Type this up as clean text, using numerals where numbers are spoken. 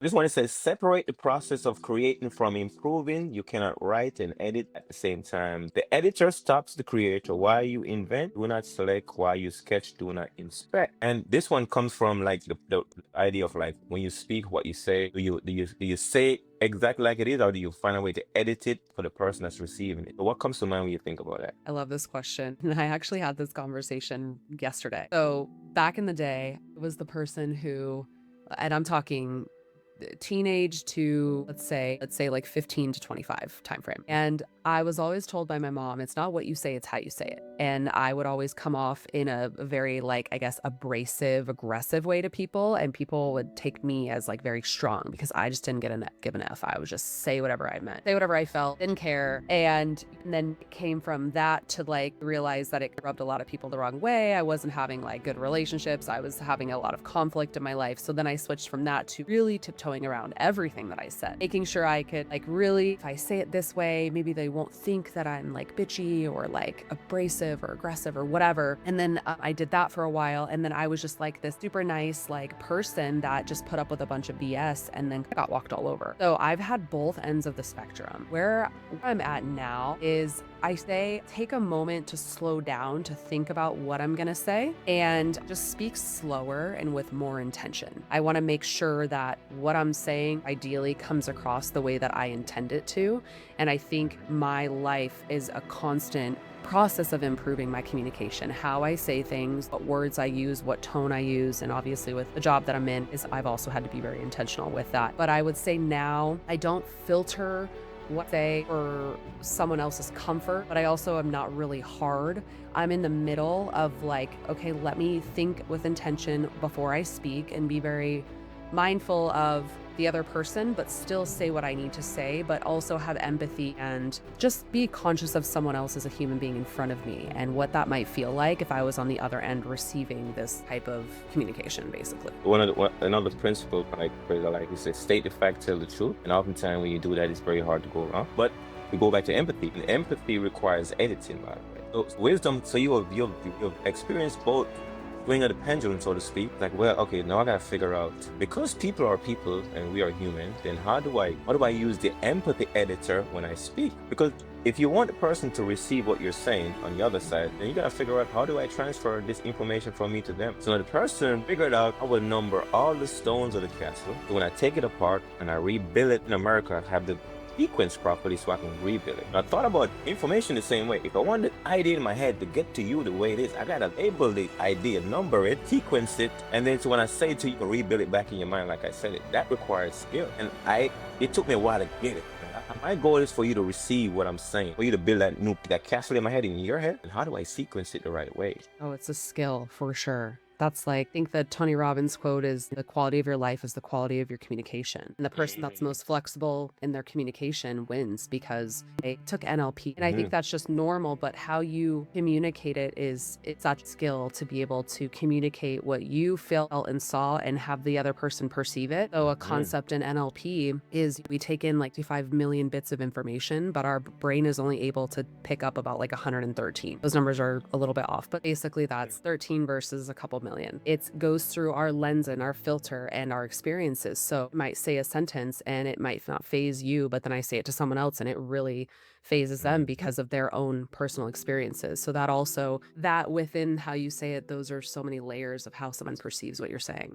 This one, it says separate the process of creating from improving. You cannot write and edit at the same time. The editor stops the creator. While you invent, do not select. While you sketch, do not inspect. And this one comes from like the idea of like when you speak, what you say. Do you say exactly like it is, or do you find a way to edit it for the person that's receiving it? So what comes to mind when you think about that? I love this question. And I actually had this conversation yesterday. So back in the day, it was the person who, and I'm talking teenage to let's say like 15 to 25 timeframe. And I was always told by my mom, it's not what you say, it's how you say it. And I would always come off in a very like, I guess, abrasive, aggressive way to people. And people would take me as like very strong because I just didn't give an F. I would just say whatever I meant, say whatever I felt, didn't care. And then it came from that to like realize that it rubbed a lot of people the wrong way. I wasn't having like good relationships. I was having a lot of conflict in my life. So then I switched from that to really tiptoeing around everything that I said, making sure I could like really, if I say it this way, maybe they won't think that I'm like bitchy or like abrasive or aggressive or whatever. And then I did that for a while. And then I was just like this super nice like person that just put up with a bunch of BS and then got walked all over. So I've had both ends of the spectrum. Where I'm at now is I say take a moment to slow down to think about what I'm gonna say and just speak slower and with more intention. I wanna make sure that what I'm saying ideally comes across the way that I intend it to. And I think my life is a constant process of improving my communication, how I say things, what words I use, what tone I use. And obviously with the job that I'm in is I've also had to be very intentional with that. But I would say now I don't filter what I say for someone else's comfort, but I also am not really hard. I'm in the middle of like, okay, let me think with intention before I speak and be very mindful of the other person, but still say what I need to say, but also have empathy and just be conscious of someone else as a human being in front of me and what that might feel like if I was on the other end receiving this type of communication, basically. Another principle like you said, state the fact, tell the truth. And oftentimes when you do that, it's very hard to go wrong. But we go back to empathy, and empathy requires editing, by the way. So wisdom. So you've experienced both swing of the pendulum, so to speak. Like, well, okay, now I gotta figure out, because people are people and we are humans, then how do I use the empathy editor when I speak? Because if you want the person to receive what you're saying on the other side, then you gotta figure out, how do I transfer this information from me to them? So the person figured out, I will number all the stones of the castle. So when I take it apart and I rebuild it in America, I have the sequence properly so I can rebuild it. I thought about information the same way. If I want the idea in my head to get to you the way it is, I gotta label the idea, number it, sequence it, and then so when I say it to you, you can rebuild it back in your mind like I said it. That requires skill. And it took me a while to get it. My goal is for you to receive what I'm saying, for you to build that castle in my head in your head. And how do I sequence it the right way? Oh, it's a skill for sure. That's like, I think the Tony Robbins quote is the quality of your life is the quality of your communication. And the person that's most flexible in their communication wins because they took NLP. And I think that's just normal, but how you communicate it's such skill to be able to communicate what you felt and saw and have the other person perceive it. So a concept in NLP is we take in like 5 million bits of information, but our brain is only able to pick up about like 113. Those numbers are a little bit off, but basically that's 13 versus a couple million. It goes through our lens and our filter and our experiences. So I might say a sentence and it might not phase you, but then I say it to someone else and it really phases them because of their own personal experiences. So that within how you say it, those are so many layers of how someone perceives what you're saying.